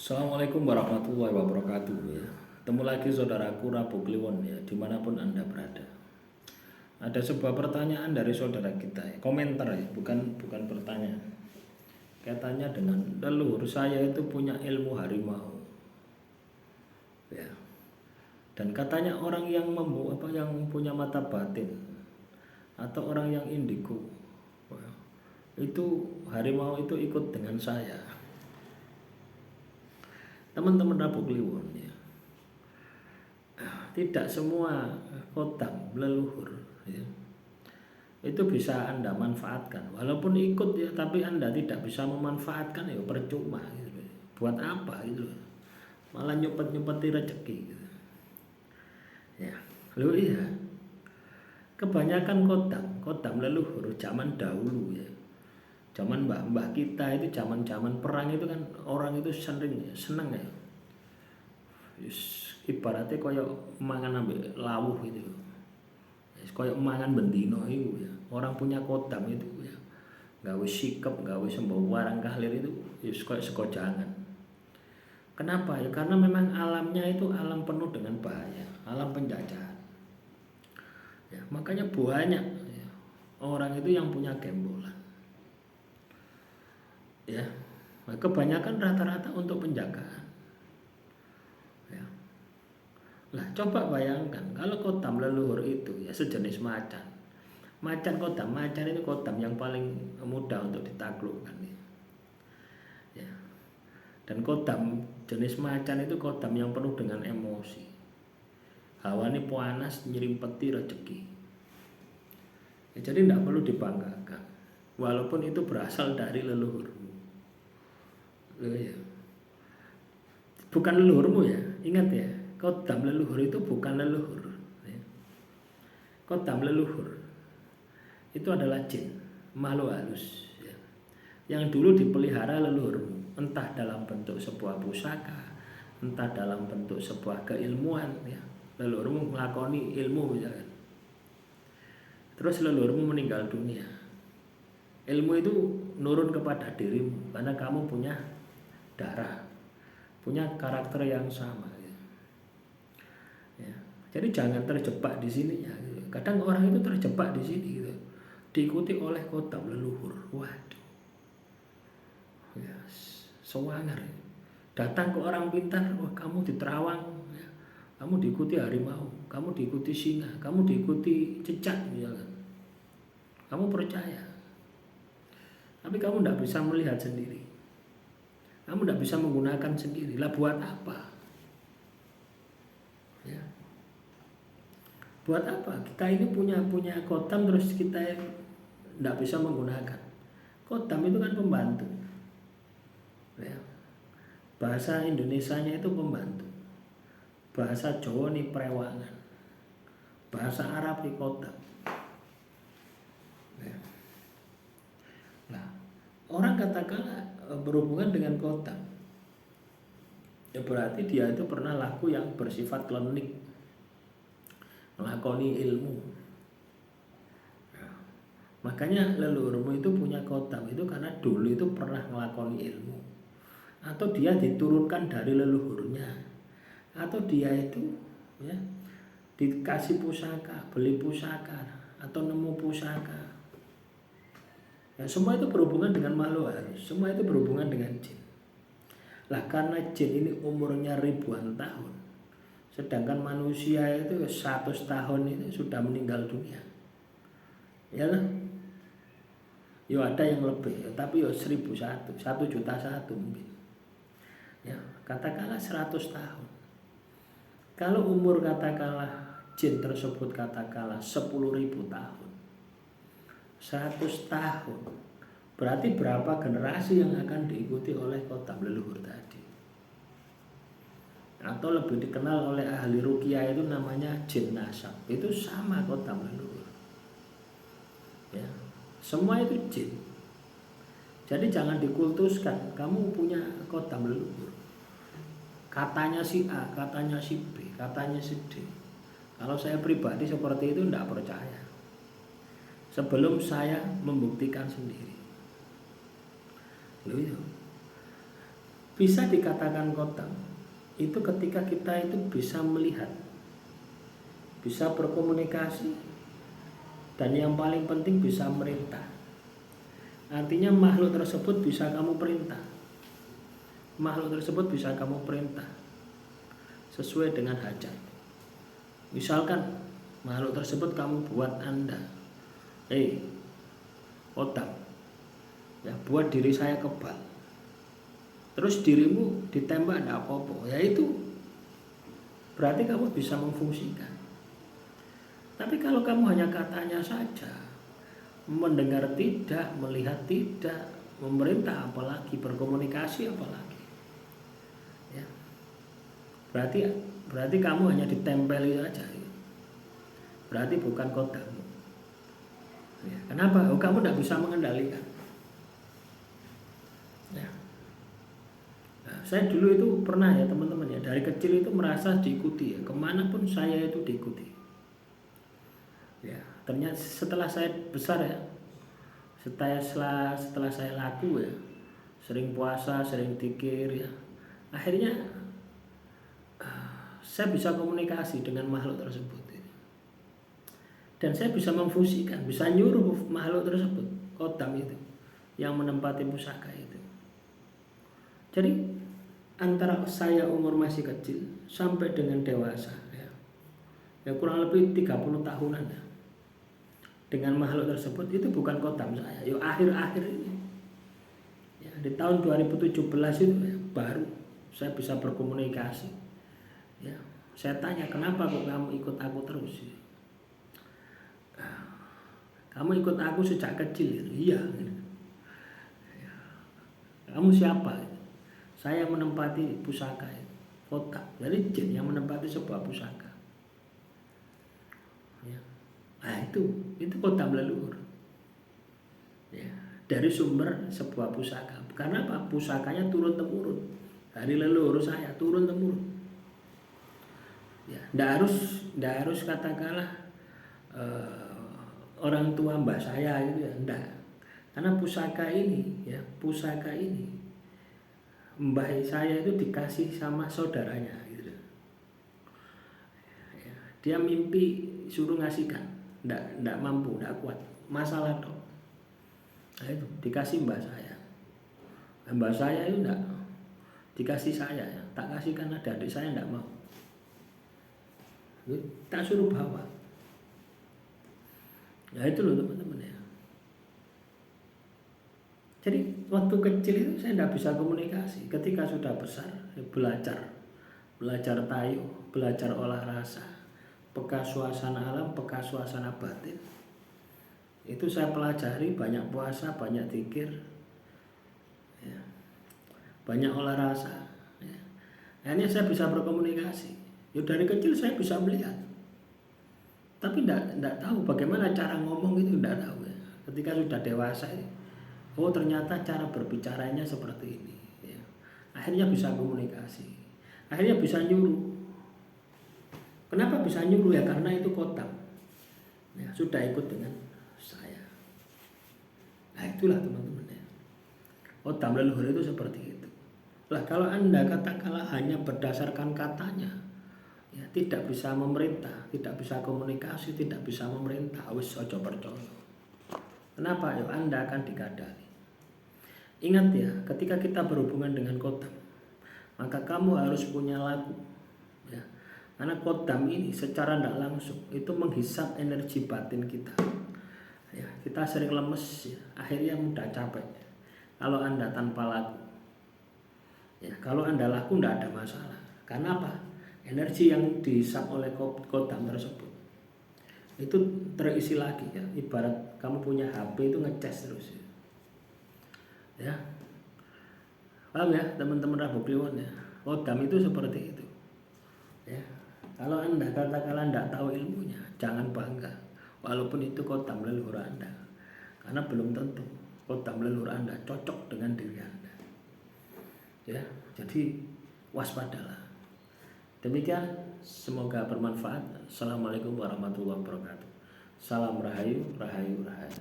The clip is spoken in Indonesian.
Assalamualaikum warahmatullahi wabarakatuh ya. Ketemu lagi saudaraku Rabu Kliwon ya, dimanapun Anda berada. Ada sebuah pertanyaan dari saudara kita ya, komentar ya, bukan pertanyaan. Katanya dengan leluhur saya itu punya ilmu harimau. Ya. Dan katanya orang yang yang punya mata batin atau orang yang indigo ya, itu harimau itu ikut dengan saya. Teman-teman Rabu Kliwon ya, tidak semua kodam leluhur ya, itu bisa Anda manfaatkan. Walaupun ikut ya, tapi Anda tidak bisa memanfaatkan ya percuma gitu. Buat apa gitu, malah nyupet-nyupeti rezeki gitu. Ya, lo iya, kebanyakan kodam leluhur zaman dahulu ya, zaman mbah-mbah kita itu, zaman-zaman perang itu kan orang itu seneng ya. Ibaratnya koyo mangan ambek lawuh gitu. Koyo mangan bendino itu ya. Orang punya kodam itu ya, gawe sikep, gawe sembawarang kahlir itu ya koyo sekojangan. Kenapa ya? Karena memang alamnya itu alam penuh dengan bahaya, alam penjajahan. Ya, makanya banyak ya, orang itu yang punya gembolan. Ya, kebanyakan rata-rata untuk penjagaan. Ya. Lah coba bayangkan kalau kodam leluhur itu ya sejenis macan. Macan itu kodam yang paling mudah untuk ditaklukkan ya. Ya. Dan kodam jenis macan itu kodam yang penuh dengan emosi. Hawane panas nyerimpeti rezeki. Ya, jadi tidak perlu dibanggakan. Walaupun itu berasal dari leluhurmu. Ya. Bukan leluhurmu ya, ingat ya. Kodam leluhur itu bukan leluhur ya. Kodam leluhur itu adalah jin, makhluk halus ya, yang dulu dipelihara leluhurmu, entah dalam bentuk sebuah pusaka, entah dalam bentuk sebuah keilmuan ya. Leluhurmu melakoni ilmu misalkan, terus leluhurmu meninggal dunia, ilmu itu nurun kepada dirimu karena kamu punya darah, punya karakter yang sama. Ya, jadi jangan terjebak di sini ya. Kadang orang itu terjebak di sini gitu, diikuti oleh kodam leluhur. Waduh, ya, sewangar. Datang ke orang pintar, wah kamu di Terawang, ya, kamu diikuti harimau, kamu diikuti singa, kamu diikuti cicak misalkan. Kamu percaya, tapi kamu tidak bisa melihat sendiri. Kamu tidak bisa menggunakan sendiri. Lah buat apa? Ya. Buat apa? Kita ini punya kodam terus kita tidak bisa menggunakan. Kodam itu kan pembantu. Ya. Bahasa Indonesianya itu pembantu. Bahasa Jawa ini perewangan. Bahasa Arab ini kodam. Ya. Nah, orang katakanlah berhubungan dengan kodam, ya berarti dia itu pernah laku yang bersifat klinik, melakoni ilmu. Ya. Makanya leluhurmu itu punya kodam itu karena dulu itu pernah melakoni ilmu, atau dia diturunkan dari leluhurnya, atau dia itu ya dikasih pusaka, beli pusaka, atau nemu pusaka. Ya, semua itu berhubungan dengan makhluk halus, semua itu berhubungan dengan jin. Lah karena jin ini umurnya ribuan tahun, sedangkan manusia itu 100 tahun itu sudah meninggal dunia. Ya lah. Yo ada yang lebih, tapi yo 1001, 1.000.001 mungkin. Ya, katakanlah 100 tahun. Kalau umur katakanlah jin tersebut katakanlah 10.000 tahun. 100 tahun. Berarti berapa generasi yang akan diikuti oleh kodam leluhur tadi? Atau lebih dikenal oleh ahli ruqyah itu namanya jin nasab. Itu sama kodam leluhur. Ya, semua itu jin. Jadi jangan dikultuskan. Kamu punya kodam leluhur. Katanya si A, katanya si B, katanya si D. Kalau saya pribadi seperti itu tidak percaya. Sebelum saya membuktikan sendiri. Loh, Bisa dikatakan kotam itu ketika kita itu bisa melihat, bisa berkomunikasi, dan yang paling penting bisa merintah. Artinya makhluk tersebut bisa kamu perintah. Makhluk tersebut bisa kamu perintah sesuai dengan hajat. Misalkan makhluk tersebut kamu buat Anda, kotam, ya buat diri saya kebal. Terus dirimu ditembak tidak apa-apa, ya itu berarti kamu bisa memfungsikan. Tapi kalau kamu hanya katanya saja, mendengar tidak, melihat tidak, memerintah apalagi, berkomunikasi apalagi, ya, berarti kamu hanya ditempeli saja, berarti bukan kodamu. Ya, kenapa? Kamu tidak bisa mengendalikan. Ya. Nah, saya dulu itu pernah ya teman-teman ya, dari kecil itu merasa diikuti ya, kemanapun saya itu diikuti. Ya, ternyata setelah saya besar ya, setelah saya laku ya, sering puasa, sering zikir ya, akhirnya saya bisa komunikasi dengan makhluk tersebut ya. Dan saya bisa memfungsikan, bisa nyuruh makhluk tersebut, kotam itu yang menempati pusaka itu. Jadi antara saya umur masih kecil sampai dengan dewasa ya kurang lebih 30 tahunan ya, dengan makhluk tersebut itu bukan kotam saya. Yo akhir-akhir ini ya, di tahun 2017 itu ya, baru saya bisa berkomunikasi ya. Saya tanya, kenapa kok kamu ikut aku terus ya? Kamu ikut aku sejak kecil ya? Iya gitu. Ya. Kamu siapa? Saya menempati pusaka ya, kotak. Jadi jin yang menempati sebuah pusaka ya. Nah itu kotam leluhur ya, dari sumber sebuah pusaka. Karena apa? Pusakanya turun temurun dari leluhur saya, turun temurun ya. Nggak harus katakanlah orang tua mbah saya itu ya, enggak. Karena pusaka ini mbah saya itu dikasih sama saudaranya gitu. Ya, dia mimpi suruh ngasihkan, enggak mampu, enggak kuat, masalah dong. Nah itu dikasih mbah saya. Mbah saya itu enggak dikasih saya ya, tak kasihkan adik saya enggak mau. Tak suruh bawa. Ya itu loh teman-teman ya. Jadi waktu kecil itu saya tidak bisa komunikasi. Ketika sudah besar belajar tayu, belajar olah rasa, peka suasana alam, peka suasana batin. Itu saya pelajari, banyak puasa, banyak zikir, ya, banyak olah rasa. Ya. Akhirnya saya bisa berkomunikasi. Ya, dari kecil saya bisa melihat, tapi tidak tahu bagaimana cara ngomong itu, tidak tahu ya. Ketika sudah dewasa ya, oh ternyata cara berbicaranya seperti ini ya. Akhirnya bisa komunikasi, akhirnya bisa nyuruh. Kenapa bisa nyuruh ya? Karena itu kotam ya, sudah ikut dengan saya. Nah itulah teman-teman ya, kotam leluhur itu seperti itu. Lah kalau Anda katakanlah hanya berdasarkan katanya ya, tidak bisa memerintah, tidak bisa komunikasi, tidak bisa memerintah, wis ojo percaya. Kenapa? Ya Anda akan digadai. Ingat ya, ketika kita berhubungan dengan kotam, maka kamu harus punya lagu ya. Karena kotam ini secara tidak langsung itu menghisap energi batin kita ya. Kita sering lemes ya, akhirnya mudah capek kalau Anda tanpa lagu ya. Kalau Anda laku tidak ada masalah. Karena apa? Energi yang dihisap oleh kotam tersebut itu terisi lagi ya. Ibarat kamu punya HP itu ngecas terus ya. Paham ya teman-teman Rabu Kliwon ya. Kodam itu seperti itu ya. Kalau Anda katakanlah tidak tahu ilmunya, jangan bangga walaupun itu kodam leluhur Anda, karena belum tentu kodam leluhur Anda cocok dengan diri Anda ya. Jadi waspadalah. Demikian, semoga bermanfaat. Assalamualaikum warahmatullahi wabarakatuh. Salam rahayu, rahayu, rahayu.